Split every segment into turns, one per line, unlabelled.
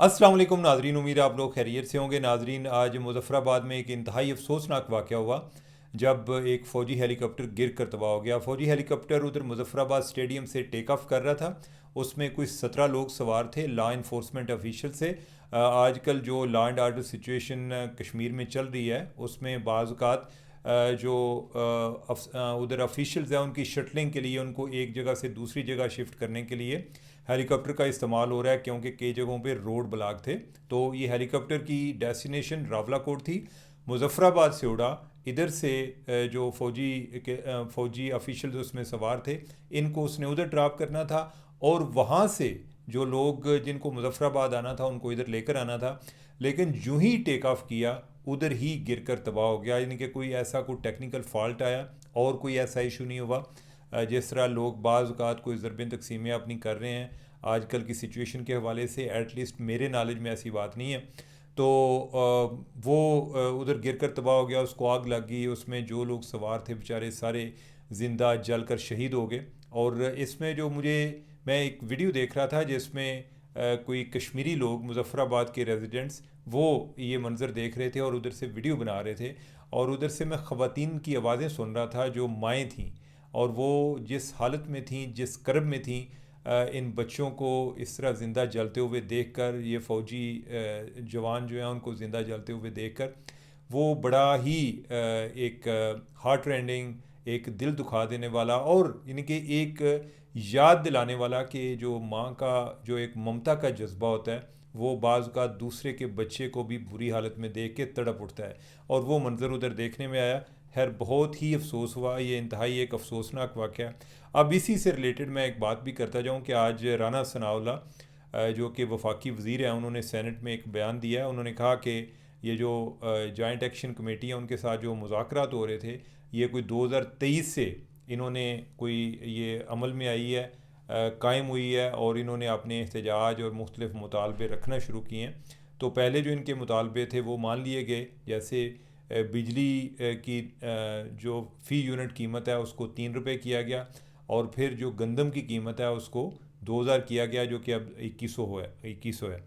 अस्सलाम वालेकुम नाजरीन, उम्मीद है आप लोग खैरियत से होंगे। नाजरीन, आज मुजफ्फराबाद में एक इंतहाई अफसोसनाक वाक़या हुआ जब एक फ़ौजी हेलीकॉप्टर गिर कर तबाह हो गया। फ़ौजी हेलीकॉप्टर उधर मुजफ्फराबाद स्टेडियम से टेक ऑफ कर रहा था। उसमें कुछ 17 लोग सवार थे, लॉ इन्फोर्समेंट ऑफिशियल से। आजकल जो law and order situation Kashmir में चल रही है उसमें बाज़ात जो उधर ऑफिशियल्स हैं उनकी शटलिंग के लिए, उनको एक जगह से दूसरी जगह शिफ्ट करने के लिए हेलीकॉप्टर का इस्तेमाल हो रहा है, क्योंकि कई जगहों पे रोड ब्लॉक थे। तो ये हेलीकॉप्टर की डेस्टिनेशन रावलाकोट थी, मुजफ्फराबाद से उड़ा। इधर से जो फ़ौजी ऑफिशियल्स उसमें सवार थे, इनको उसने उधर ड्रॉप करना था और वहाँ से जो लोग जिनको मुजफ्फराबाद आना था उनको इधर लेकर आना था। लेकिन यूं ही टेक ऑफ किया, उधर ही गिर कर तबाह हो गया। यानी कि कोई ऐसा कोई टेक्निकल फॉल्ट आया और कोई ऐसा इशू नहीं हुआ। जिस तरह लोग बाज़ औक़ात कोई ज़रबन तकसीमियाँ अपनी कर रहे हैं आजकल की सिचुएशन के हवाले से, एटलीस्ट मेरे नॉलेज में ऐसी बात नहीं है। तो वो उधर गिर कर तबाह हो गया, उसको आग लग गई, उसमें जो लोग सवार थे बेचारे सारे ज़िंदा जल कर शहीद हो गए। और इसमें जो मैं एक वीडियो देख रहा था जिसमें कोई कश्मीरी लोग, मुजफ्फराबाद के रेजिडेंट्स, वो ये मंज़र देख रहे थे और उधर से वीडियो बना रहे थे। और उधर से मैं ख़वातीन की आवाज़ें सुन रहा था जो माएँ थीं, और वो जिस हालत में थीं, जिस करब में थीं, इन बच्चों को इस तरह ज़िंदा जलते हुए देखकर, ये फ़ौजी जवान जो हैं उनको ज़िंदा जलते हुए देखकर, वो बड़ा ही एक हार्ट रेंडिंग, एक दिल दुखा देने वाला और यानी कि एक याद दिलाने वाला कि जो माँ का जो एक ममता का जज्बा होता है वो बाज़ का दूसरे के बच्चे को भी बुरी हालत में देख के तड़प उठता है। और वो मंज़र उधर देखने में आया। खैर, बहुत ही अफसोस हुआ, ये इंतहाई एक अफसोसनाक वाक़या है। अब इसी से रिलेटेड मैं एक बात भी करता जाऊँ कि आज राना सनाउल्लाह जो कि वफाकी वज़ीर हैं, उन्होंने सेनेट में एक बयान दिया है। उन्होंने कहा कि ये जो जॉइंट एक्शन कमेटी है उनके साथ जो मुज़ाकरात हो रहे थे, ये कोई 2023 से इन्होंने कोई ये अमल में आई है, कायम हुई है, और इन्होंने अपने एहतजाज और मुख्तलिफ मुतालबे रखना शुरू किए हैं। तो पहले जो इनके मुतालबे थे वो मान लिए गए, जैसे बिजली की जो फ़ी यूनिट कीमत है उसको 3 रुपये किया गया, और फिर जो गंदम की कीमत है उसको 2000 किया गया, जो कि अब 2100 है।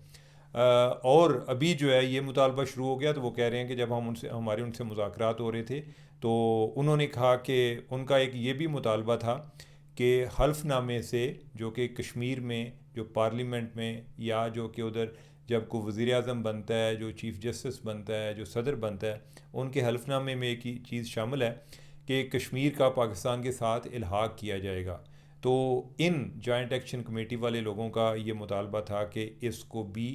और अभी जो है ये मुतालबा शुरू हो गया। तो वो कह रहे हैं कि जब हमारे उनसे मुज़ाकरात हो रहे थे तो उन्होंने कहा कि उनका एक ये भी मुतालबा था कि हल्फनामे से, जो कि कश्मीर में जो पार्लियामेंट में या जो कि उधर जब कोई वज़ीर आज़म बनता है, जो चीफ़ जस्टिस बनता है, जो सदर बनता है, उनके हल्फनामे में एक ही चीज़ शामिल है कि कश्मीर का पाकिस्तान के साथ इल्हाक़ किया जाएगा। तो इन जॉइंट एक्शन कमेटी वाले लोगों का ये मुतालबा था कि इसको भी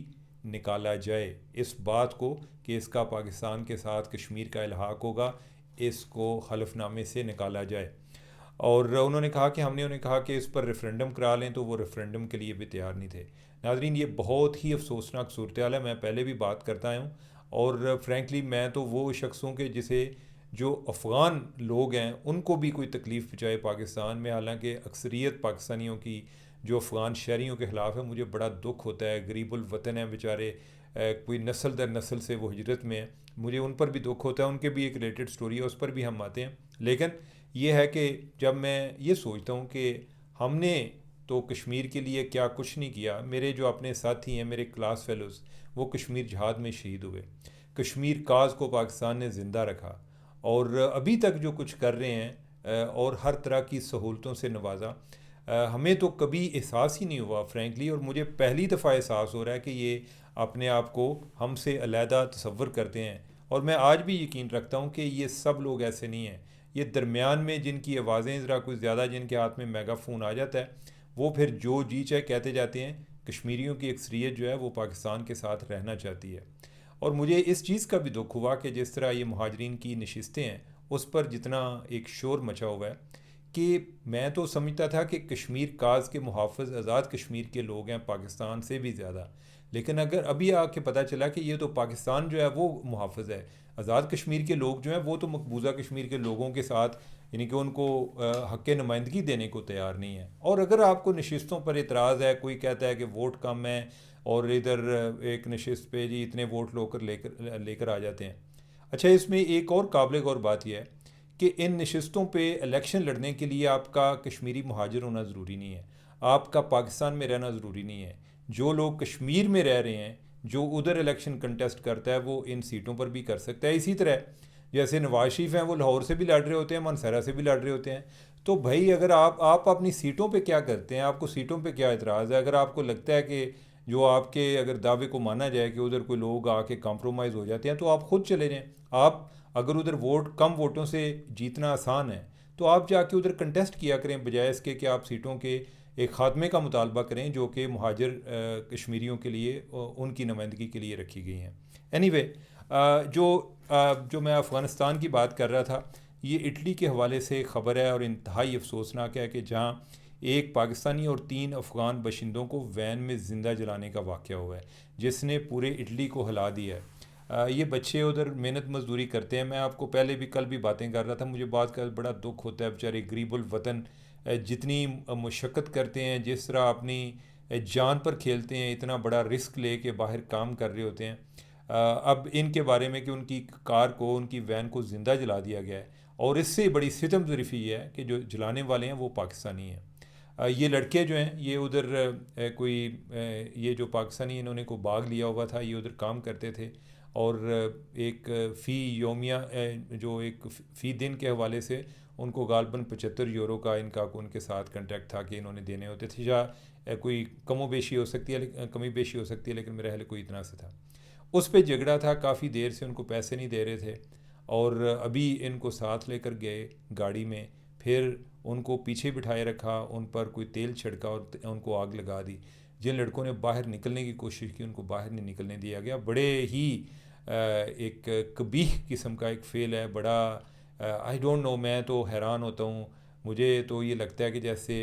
निकाला जाए, इस बात को कि इसका पाकिस्तान के साथ कश्मीर का इल्हाक़ होगा, इसको हल्फनामे से निकाला जाए। और उन्होंने कहा कि हमने उन्हें कहा कि इस पर रेफरेंडम करा लें, तो वो रेफरेंडम के लिए भी तैयार नहीं थे। नाजरीन, ये बहुत ही अफसोसनाक सूरत हाल है। मैं पहले भी बात करता हूँ, और फ्रेंकली मैं तो वो शख्स हूँ कि जिसे जो अफ़गान लोग हैं उनको भी कोई तकलीफ़ पहुँचाए पाकिस्तान में, हालांकि अक्सरियत पाकिस्तानियों की जो अफ़गान शहरियों के ख़िलाफ़ है, मुझे बड़ा दुख होता है। गरीबुल वतन है बेचारे, कोई नस्ल दर नस्ल से वो हिजरत में है, मुझे उन पर भी दुख होता है। उनके भी एक रिलेटेड स्टोरी है, उस पर भी हम आते हैं। लेकिन ये है कि जब मैं ये सोचता हूँ कि हमने तो कश्मीर के लिए क्या कुछ नहीं किया। मेरे जो अपने साथी हैं, मेरे क्लास फेलोज़, वो कश्मीर जहाद में शहीद हुए, कश्मीर काज को पाकिस्तान ने ज़िंदा रखा, और अभी तक जो कुछ कर रहे हैं और हर तरह की सहूलतों से नवाजा, हमें तो कभी एहसास ही नहीं हुआ फ्रेंकली। और मुझे पहली दफ़ा एहसास हो रहा है कि ये अपने आप को हमसे अलहदा तसव्वुर करते हैं। और मैं आज भी यकीन रखता हूँ कि ये सब लोग ऐसे नहीं हैं। ये दरमियान में जिनकी आवाज़ें ज़रा कुछ ज़्यादा, जिनके हाथ में मेगाफोन आ जाता है, वो फिर जो जी चाहे कहते जाते हैं। कश्मीरियों की अक्सरियत जो है वो पाकिस्तान के साथ रहना चाहती है। और मुझे इस चीज़ का भी दुख हुआ कि जिस तरह ये मुहाजिरीन की नशिस्तें हैं उस पर जितना एक शोर मचा हुआ है, कि मैं तो समझता था कि कश्मीर काज के मुहाफ़िज़ आज़ाद कश्मीर के लोग हैं पाकिस्तान से भी ज़्यादा। लेकिन अगर अभी आके पता चला कि ये तो पाकिस्तान जो है वो मुहाफ़िज़ है, आज़ाद कश्मीर के लोग जो हैं वो तो मकबूजा कश्मीर के लोगों के साथ, यानी कि उनको हक़ नुमाइंदगी देने को तैयार नहीं है। और अगर आपको नशिस्तों पर एतराज़ है, कोई कहता है कि वोट कम है और इधर एक नशिस्त पे जी इतने वोट लेकर लेकर आ जाते हैं। अच्छा, इसमें एक और काबिल गौर बात यह है कि इन नशिस्तों पे इलेक्शन लड़ने के लिए आपका कश्मीरी महाजिर होना ज़रूरी नहीं है, आपका पाकिस्तान में रहना ज़रूरी नहीं है। जो लोग कश्मीर में रह रहे हैं, जो उधर इलेक्शन कंटेस्ट करता है वो इन सीटों पर भी कर सकता है। इसी तरह जैसे नवाज शरीफ हैं, वो लाहौर से भी लड़ रहे होते हैं, मानसरा से भी लड़ रहे होते हैं। तो भाई अगर आप अपनी सीटों पे क्या करते हैं, आपको सीटों पे क्या एतराज़ है? अगर आपको लगता है कि जो आपके अगर दावे को माना जाए कि उधर कोई लोग आके कॉम्प्रोमाइज़ हो जाते हैं, तो आप खुद चले जाएं। आप अगर उधर वोट कम वोटों से जीतना आसान है, तो आप जाके उधर कंटेस्ट किया करें, बजाय इसके कि आप सीटों के एक ख़ात्मे का मुतालबा करें जो कि मुहाजिर कश्मीरियों के लिए उनकी नुमाइंदगी के लिए रखी गई हैं। एनीवे, जो मैं अफ़गानिस्तान की बात कर रहा था, ये इटली के हवाले से ख़बर है और इंतहाई अफसोसनाक है कि जहाँ एक पाकिस्तानी और 3 अफ़गान बशिंदों को वैन में ज़िंदा जलाने का वाक़या हुआ है, जिसने पूरे इटली को हिला दिया है। ये बच्चे उधर मेहनत मजदूरी करते हैं। मैं आपको पहले भी कल भी बातें कर रहा था, मुझे बात का बड़ा दुख होता है। बेचारे गरीबुल वतन जितनी मुशक्क़त करते हैं, जिस तरह अपनी जान पर खेलते हैं, इतना बड़ा रिस्क ले के बाहर काम कर रहे होते हैं। अब इनके बारे में कि उनकी कार को, उनकी वैन को ज़िंदा जला दिया गया है, और इससे बड़ी सितम ज़रीफ़ी ये है कि जो जलाने वाले हैं वो पाकिस्तानी हैं। ये लड़के जो हैं ये उधर कोई ये जो पाकिस्तानी इन्होंने को बाग लिया हुआ था, ये उधर काम करते थे, और एक फ़ी योमिया जो एक फ़ी दिन के हवाले से उनको गालबन 75 यूरो का इनका उनके साथ कॉन्ट्रैक्ट था कि इन्होंने देने होते थे। या कोई कमो बेशी हो सकती है, कमी बेशी हो सकती है, लेकिन मेरा ख्याल कोई इतना सा था। उस पे झगड़ा था, काफ़ी देर से उनको पैसे नहीं दे रहे थे, और अभी इनको साथ लेकर गए गाड़ी में, फिर उनको पीछे बिठाए रखा, उन पर कोई तेल छिड़का और उनको आग लगा दी। जिन लड़कों ने बाहर निकलने की कोशिश की, उनको बाहर नहीं निकलने दिया गया। बड़े ही एक कबीह किस्म का एक फ़ेल है, बड़ा आई डोंट नो, मैं तो हैरान होता हूँ। मुझे तो ये लगता है कि जैसे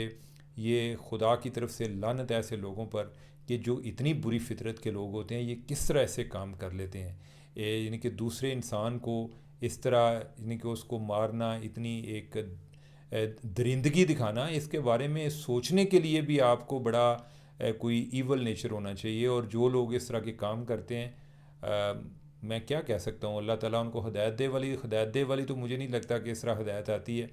ये खुदा की तरफ से लानत है ऐसे लोगों पर कि जो इतनी बुरी फितरत के लोग होते हैं, ये किस तरह ऐसे काम कर लेते हैं। यानी कि दूसरे इंसान को इस तरह, यानी कि उसको मारना, इतनी एक दरिंदगी दिखाना, इसके बारे में सोचने के लिए भी आपको बड़ा कोई ईवल नेचर होना चाहिए। और जो लोग इस तरह के काम करते हैं, मैं क्या कह सकता हूँ, अल्लाह ताला उनको हिदायत दे वाली तो मुझे नहीं लगता कि इस तरह हिदायत आती है,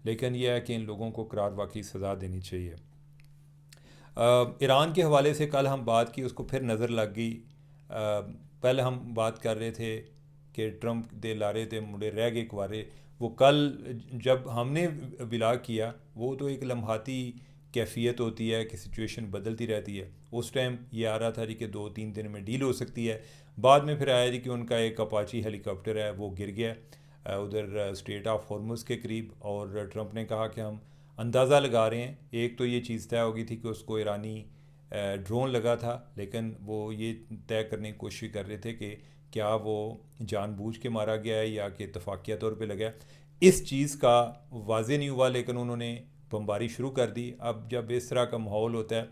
लेकिन यह है कि इन लोगों को करार वाकई सज़ा देनी चाहिए। ईरान के हवाले से कल हम बात की, उसको फिर नज़र लग गई। पहले हम बात कर रहे थे कि ट्रंप दे लारे थे मुड़े रह गए कुआरे। वो कल जब हमने विला किया, वो तो एक लम्हाती कैफियत होती है कि सिचुएशन बदलती रहती है। उस टाइम ये आ रहा था जी कि 2-3 दिन में डील हो सकती है। बाद में फिर आया जी कि उनका एक अपाची हेलीकॉप्टर है वो गिर गया उधर स्ट्रेट ऑफ हॉर्मुज़ के करीब, और ट्रंप ने कहा कि हम अंदाज़ा लगा रहे हैं। एक तो ये चीज़ तय हो गई थी कि उसको ईरानी ड्रोन लगा था, लेकिन वो ये तय करने की कोशिश कर रहे थे कि क्या वो जानबूझ के मारा गया है या कि इत्तफाकिया तौर पे लगा है। इस चीज़ का वाज़े नहीं हुआ, लेकिन उन्होंने बमबारी शुरू कर दी। अब जब इस तरह का माहौल होता है,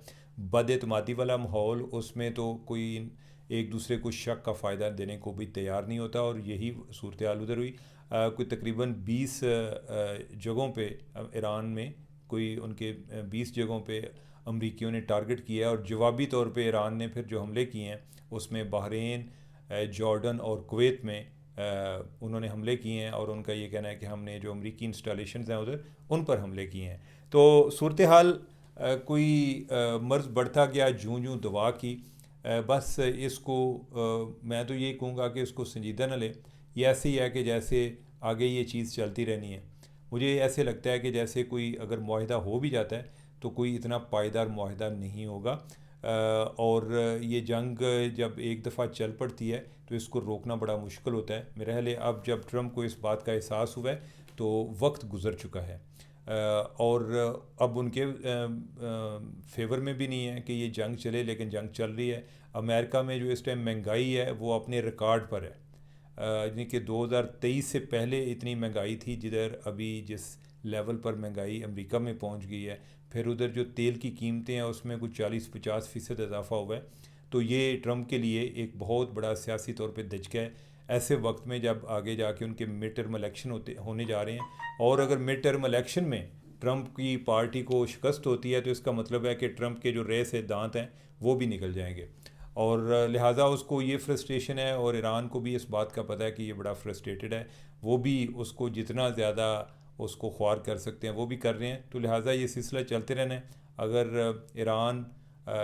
बदएतमादी वाला माहौल, उसमें तो कोई एक दूसरे को शक का फ़ायदा देने को भी तैयार नहीं होता, और यही सूरत हाल उधर हुई। कोई तकरीबन 20 जगहों पे ईरान में कोई उनके 20 जगहों पे अमरीकियों ने टारगेट किया, और जवाबी तौर पे ईरान ने फिर जो हमले किए हैं उसमें बहरीन, जॉर्डन और कुवैत में उन्होंने हमले किए हैं, और उनका ये कहना है कि हमने जो अमरीकी इंस्टॉलेशंस हैं उधर उन पर हमले किए हैं। तो सूरत हाल कोई मर्ज़ बढ़ता गया जूं जूं दवा की। बस इसको मैं तो ये कहूँगा कि इसको संजीदा न ले। ये ऐसे ही है कि जैसे आगे ये चीज़ चलती रहनी है। मुझे ऐसे लगता है कि जैसे कोई अगर मुआहिदा हो भी जाता है तो कोई इतना पायदार मुआहिदा नहीं होगा, और ये जंग जब एक दफ़ा चल पड़ती है तो इसको रोकना बड़ा मुश्किल होता है। मेरा ख्याल है अब जब ट्रंप को इस बात का एहसास हुआ है तो वक्त गुज़र चुका है, और अब उनके फेवर में भी नहीं है कि ये जंग चले, लेकिन जंग चल रही है। अमेरिका में जो इस टाइम महंगाई है वो अपने रिकॉर्ड पर है, यानी कि 2023 से पहले इतनी महंगाई थी जिधर अभी जिस लेवल पर महंगाई अमेरिका में पहुंच गई है। फिर उधर जो तेल की कीमतें हैं उसमें कुछ 40-50% इजाफा हुआ है। तो ये ट्रंप के लिए एक बहुत बड़ा सियासी तौर पे दचका है, ऐसे वक्त में जब आगे जाके उनके मिड टर्म इलेक्शन होने जा रहे हैं, और अगर मिड टर्म इलेक्शन में ट्रंप की पार्टी को शिकस्त होती है तो इसका मतलब है कि ट्रंप के जो रए से दांत हैं वो भी निकल जाएंगे, और लिहाजा उसको ये फ्रस्ट्रेशन है, और ईरान को भी इस बात का पता है कि ये बड़ा फ्रस्ट्रेटेड है। वो भी उसको जितना ज़्यादा उसको ख्वार कर सकते हैं वो भी कर रहे हैं। तो लिहाजा ये सिलसिला चलते रहना है। अगर ईरान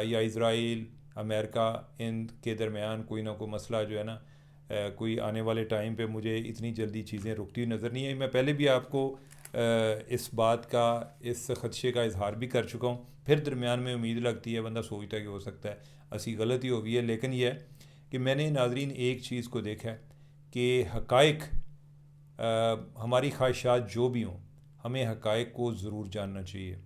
या इज़राइल अमेरिका इन के दरमियान कोई ना कोई मसला जो है ना, कोई आने वाले टाइम पे मुझे इतनी जल्दी चीज़ें रुकती हुई नज़र नहीं आई। मैं पहले भी आपको इस बात का, इस खदशे का इजहार भी कर चुका हूँ। फिर दरमियान में उम्मीद लगती है, बंदा सोचता है कि हो सकता है ऐसी गलती हो गई है। लेकिन यह है कि मैंने नाजरीन एक चीज़ को देखा है कि हक़ाइक़, हमारी ख्वाहिशात जो भी हों, हमें हक़ाइक़ को ज़रूर जानना चाहिए।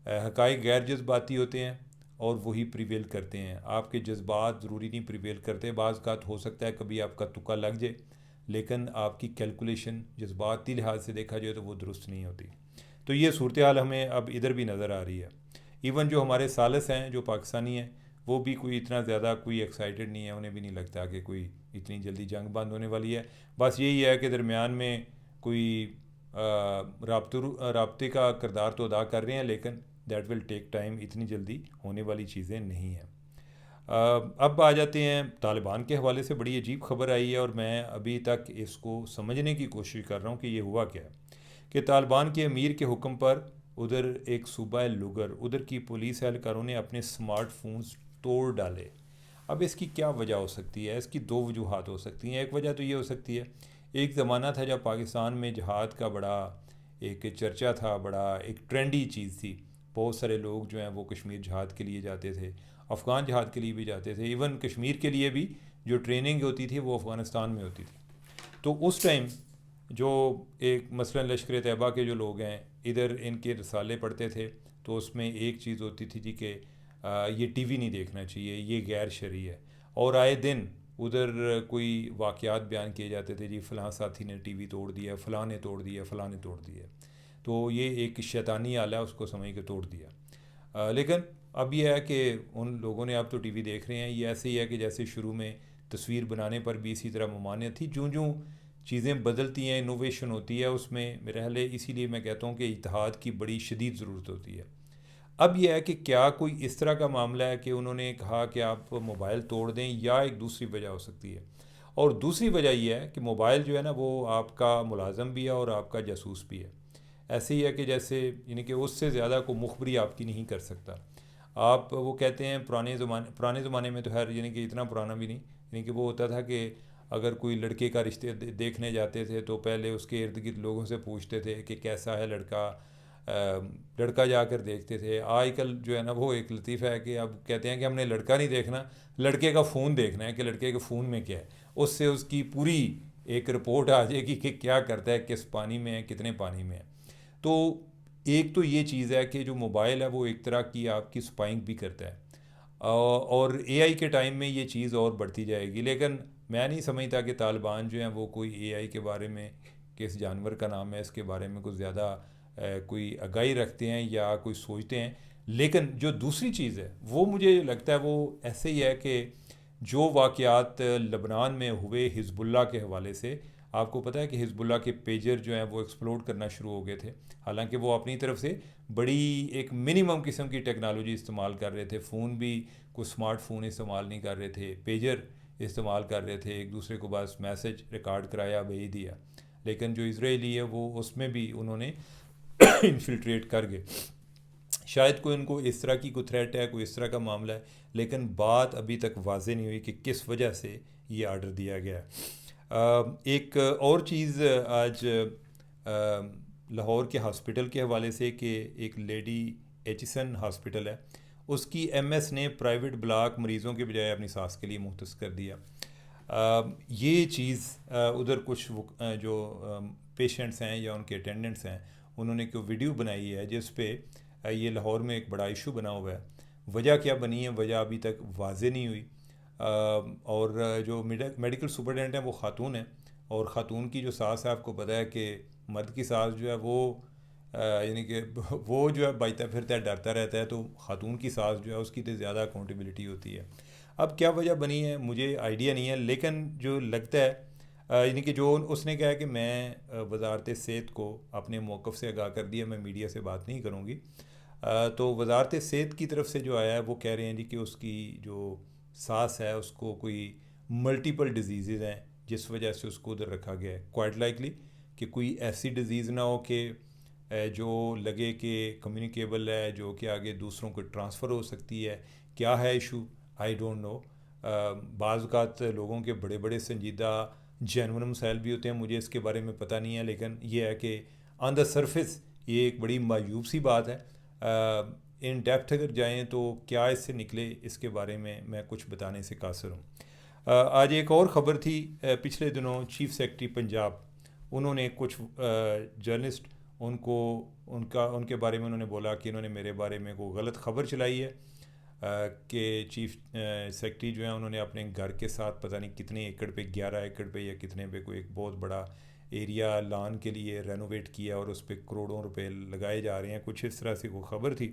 हक़ाइक़ गैर जज्बाती होते हैं और वही प्रिवेल करते हैं। आपके जज्बात ज़रूरी नहीं प्रिवेल करते। बाज़ औक़ात हो सकता है कभी आपका तुक्का लग जाए, लेकिन आपकी कैलकुलेशन जज्बाती लिहाज से देखा जाए तो वो दुरुस्त नहीं होती। तो ये सूरत हाल हमें अब इधर भी नज़र आ रही है। इवन जो हमारे सालिस हैं, जो पाकिस्तानी हैं, वो भी कोई इतना ज़्यादा कोई एक्साइटेड नहीं है। उन्हें भी नहीं लगता कि कोई इतनी जल्दी जंग बंद होने वाली है। बस यही है कि दरमियान में कोई राब्ते का किरदार तो अदा कर रहे हैं, लेकिन दैट विल टेक टाइम। इतनी जल्दी होने वाली चीज़ें नहीं हैं। अब आ जाते हैं तालिबान के हवाले से। बड़ी अजीब खबर आई है और मैं अभी तक इसको समझने की कोशिश कर रहा हूँ कि ये हुआ क्या है। कि तालिबान के अमीर के हुक्म पर उधर एक सूबा लुगर, उधर की पुलिस एहलकारों ने अपने स्मार्टफोन्स तोड़ डाले। अब इसकी क्या वजह हो सकती है? इसकी दो वजूहात हो सकती हैं। एक वजह तो ये हो सकती है, एक ज़माना था जब पाकिस्तान में जिहाद का बड़ा एक चर्चा था, बड़ा एक ट्रेंडी चीज़ थी। बहुत सारे लोग जो हैं वो कश्मीर जिहाद के लिए जाते थे, अफ़गान जिहाद के लिए भी जाते थे। इवन कश्मीर के लिए भी जो ट्रेनिंग होती थी वो अफ़गानिस्तान में होती थी। तो उस टाइम जो एक मसलन लश्कर तैयबा के जो लोग हैं, इधर इनके रसाले पढ़ते थे, तो उसमें एक चीज़ होती थी जी कि ये टीवी नहीं देखना चाहिए, ये गैर शरई है। और आए दिन उधर कोई वाक़यात बयान किए जाते थे, जी फ़लाँ साथी ने टीवी तोड़ दिया, फ़लाँ ने तोड़ दिया, फ़लाँ ने तोड़ दिया। तो ये एक शैतानी आला है, उसको समझ के तोड़ दिया। लेकिन अब यह है कि उन लोगों ने अब तो टीवी देख रहे हैं। ये ऐसे ही है कि जैसे शुरू में तस्वीर बनाने पर भी इसी तरह ममानियत थी। जूँ जूँ चीज़ें बदलती हैं, इनोवेशन होती है, उसमें मेरे ख्याल है इसीलिए मैं कहता हूँ कि इत्तेहाद की बड़ी शदीद ज़रूरत होती है। अब यह है कि क्या कोई इस तरह का मामला है कि उन्होंने कहा कि आप मोबाइल तोड़ दें, या एक दूसरी वजह हो सकती है। और दूसरी वजह यह है कि मोबाइल जो है ना वो आपका मुलाजम भी है और आपका जासूस भी है। ऐसे ही है कि जैसे यानी कि उससे ज़्यादा को मुखबरी आपकी नहीं कर सकता। आप वो कहते हैं पुराने ज़माने में तो खैर यानी कि इतना पुराना भी नहीं, यानी कि वो होता था कि अगर कोई लड़के का रिश्ते देखने जाते थे तो पहले उसके इर्द गिर्द लोगों से पूछते थे कि कैसा है लड़का। लड़का जाकर देखते थे। आजकल जो है ना वो एक लतीफ़ा है कि अब कहते हैं कि हमने लड़का नहीं देखना, लड़के का फ़ोन देखना है कि लड़के के फ़ोन में क्या है। उससे उसकी पूरी एक रिपोर्ट आ जाएगी कि क्या करता है, किस पानी में है, कितने पानी में है। तो एक तो ये चीज़ है कि जो मोबाइल है वो एक तरह की आपकी स्पाइंग भी करता है। और एआई के टाइम में ये चीज़ और बढ़ती जाएगी। लेकिन मैं नहीं समझता कि तालिबान जो हैं वो कोई एआई के बारे में, किस जानवर का नाम है इसके बारे में कुछ ज़्यादा कोई आगाही रखते हैं या कोई सोचते हैं। लेकिन जो दूसरी चीज़ है वो मुझे लगता है वो ऐसे ही है कि जो वाक़यात लबनान में हुए हिज़्बुल्लाह के हवाले से, आपको पता है कि हिज़्बुल्लाह के पेजर जो हैं वो एक्सप्लोड करना शुरू हो गए थे। हालांकि वो अपनी तरफ से बड़ी एक मिनिमम किस्म की टेक्नोलॉजी इस्तेमाल कर रहे थे। फ़ोन भी कुछ स्मार्टफोन इस्तेमाल नहीं कर रहे थे, पेजर इस्तेमाल कर रहे थे। एक दूसरे को बस मैसेज रिकॉर्ड कराया, भेज दिया। लेकिन जो इजरायली है वो उसमें भी उन्होंने इन्फिल्ट्रेट कर गए। शायद कोई उनको इस तरह की कोई थ्रेट है, कोई इस तरह का मामला है, लेकिन बात अभी तक वाज़ेह नहीं हुई कि किस वजह से ये आर्डर दिया गया है। एक और चीज़ आज लाहौर के हॉस्पिटल के हवाले से कि एक लेडी एचिसन हॉस्पिटल है, उसकी एमएस ने प्राइवेट ब्लॉक मरीज़ों के बजाय अपनी सास के लिए मुख्तस कर दिया। ये चीज़ उधर कुछ जो पेशेंट्स हैं या उनके अटेंडेंट्स हैं, उन्होंने कोई वीडियो बनाई है जिस पे ये लाहौर में एक बड़ा इशू बना हुआ है। वजह क्या बनी है, वजह अभी तक वाज़ेह नहीं हुई। और जो मेडिकल सुपरटेंडेंट है वो ख़ातून है, और ख़ातून की जो सास है, आपको पता है कि मर्द की सास जो है वो यानी कि वो जो है बचता फिरता है, डरता रहता है, तो ख़ातून की सास जो है उसकी तो ज़्यादा अकाउंटेबिलिटी होती है। अब क्या वजह बनी है मुझे आइडिया नहीं है, लेकिन जो लगता है यानी कि जो उसने कहा है कि मैं वजारत सेहत को अपने मौक़िफ़ से आगाह कर दिया, मैं मीडिया से बात नहीं करूँगी। तो वजारत सेहत की तरफ से जो आया है वो कह रहे हैं जी कि उसकी जो सास है उसको कोई मल्टीपल डिजीज़ हैं जिस वजह से उसको उधर रखा गया है। क्वाइट लाइकली कि कोई ऐसी डिज़ीज़ ना हो कि जो लगे कि कम्युनिकेबल है, जो कि आगे दूसरों को ट्रांसफ़र हो सकती है। क्या है इशू, आई डोंट नो। बाज़ औक़ात लोगों के बड़े बड़े संजीदा जेन्युइन मसाइल भी होते हैं, मुझे इसके बारे में पता नहीं है, लेकिन ये है कि ऑन द सरफेस ये एक बड़ी मायूब सी बात है। इन डेप्थ अगर जाएं तो क्या इससे निकले, इसके बारे में मैं कुछ बताने से कासिर हूँ। आज एक और ख़बर थी, पिछले दिनों चीफ सेक्रेटरी पंजाब, उन्होंने कुछ जर्नलिस्ट उनको उनके बारे में उन्होंने बोला कि इन्होंने मेरे बारे में कोई गलत ख़बर चलाई है कि चीफ सेक्रेटरी जो है उन्होंने अपने घर के साथ पता नहीं कितने एकड़ पे, 11 एकड़ पे या कितने पे, कोई एक बहुत बड़ा एरिया लान के लिए रेनोवेट किया और उस पर करोड़ों रुपए लगाए जा रहे हैं, कुछ इस तरह से वो ख़बर थी।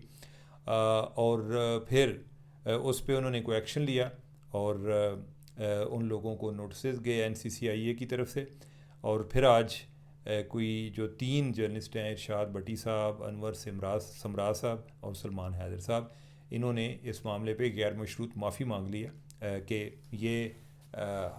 और फिर उस पर उन्होंने कोई एक्शन लिया और उन लोगों को नोटिस गए NCCIA की तरफ से। और फिर आज कोई जो 3 जर्नलिस्ट हैं, इरशाद भट्टी साहब, अनवर समराज साहब और सलमान हैदर साहब, इन्होंने इस मामले पे गैर मशरूत माफ़ी मांग ली है कि ये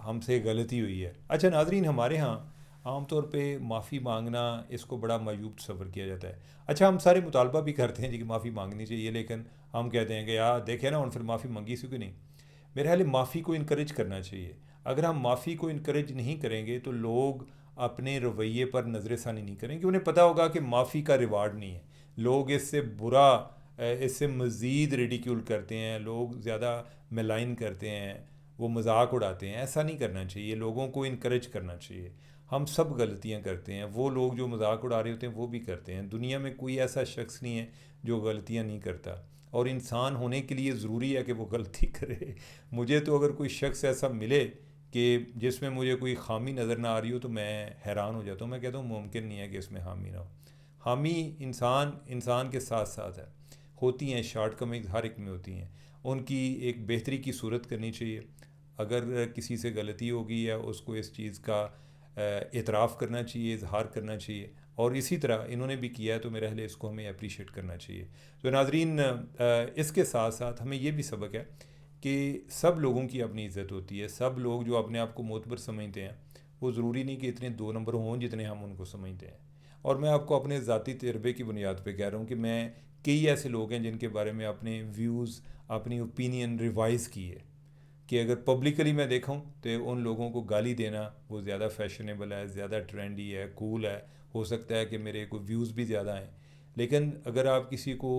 हमसे गलती हुई है। अच्छा नाजरीन, हमारे यहाँ आम तौर पे माफ़ी मांगना इसको बड़ा मायूब तस्वर किया जाता है। अच्छा, हम सारे मुतालबा भी करते हैं जी कि माफ़ी मांगनी चाहिए, लेकिन हम कहते हैं कि यार देखे ना, उन फिर माफ़ी मांगी सी क्यों नहीं। मेरे ख्याल माफ़ी को इनक्रेज करना चाहिए। अगर हम माफ़ी को इनक्रेज नहीं करेंगे तो लोग अपने रवैये पर नज़रसानी नहीं करेंगे। उन्हें पता होगा कि माफ़ी का रिवार्ड नहीं है। लोग इससे बुरा, इससे मज़ीद रिडिक्यूल करते हैं, लोग ज़्यादा मेलाइन करते हैं, वो मजाक उड़ाते हैं। ऐसा नहीं करना चाहिए, लोगों को इनक्रेज करना चाहिए। हम सब गलतियां करते हैं, वो लोग जो मजाक उड़ा रहे होते हैं वो भी करते हैं। दुनिया में कोई ऐसा शख्स नहीं है जो गलतियां नहीं करता, और इंसान होने के लिए ज़रूरी है कि वो गलती करे। मुझे तो अगर कोई शख्स ऐसा मिले कि जिसमें मुझे कोई खामी नज़र ना आ रही हो तो मैं हैरान हो जाता हूँ। मैं कहता हूँ मुमकिन नहीं है कि इसमें हामी ना हो। हामी इंसान के साथ साथ है, होती हैं, शॉर्ट कमिंग हर एक में होती हैं। उनकी एक बेहतरी की सूरत करनी चाहिए। अगर किसी से गलती होगी या उसको इस चीज़ का एतराफ़ करना चाहिए, इजहार करना चाहिए, और इसी तरह इन्होंने भी किया है, तो मेरे ख्याल इसको हमें अप्रीशिएट करना चाहिए। तो नाजरीन, इसके साथ साथ हमें ये भी सबक है कि सब लोगों की अपनी इज़्ज़त होती है। सब लोग जो अपने आप को मोतबर समझते हैं वो ज़रूरी नहीं कि इतने 2 नंबर हों जितने हम उनको समझते हैं। और मैं आपको अपने ज़ाती तजर्बे की बुनियाद पे कह रहा हूँ कि मैं, कई ऐसे लोग हैं जिनके बारे में अपने व्यूज़, अपनी ओपिनियन रिवाइज़ की है कि अगर पब्लिकली मैं देखूं तो उन लोगों को गाली देना वो ज़्यादा फैशनेबल है, ज़्यादा ट्रेंडी है, कूल है। हो सकता है कि मेरे को व्यूज़ भी ज़्यादा हैं, लेकिन अगर आप किसी को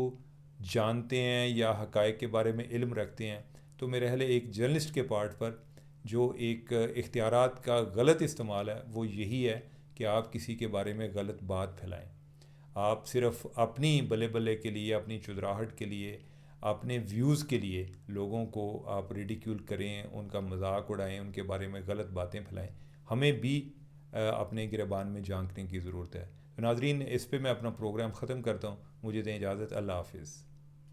जानते हैं या हक़ाइक़ के बारे में इल्म रखते हैं तो मेरे ख्याल एक जर्नलिस्ट के पार्ट पर जो एक इख्तियारात का गलत इस्तेमाल है वो यही है कि आप किसी के बारे में गलत बात फैलाएं। आप सिर्फ अपनी बल्ले बल्ले के लिए, अपनी चुदराहट के लिए, अपने व्यूज़ के लिए लोगों को आप रिडिक्यूल करें, उनका मजाक उड़ाएं, उनके बारे में गलत बातें फैलाएं। हमें भी अपने गिरबान में झांकने की ज़रूरत है। तो नाजरीन, इस पे मैं अपना प्रोग्राम ख़त्म करता हूँ। मुझे दें इजाज़त। अल्लाह हाफिज़।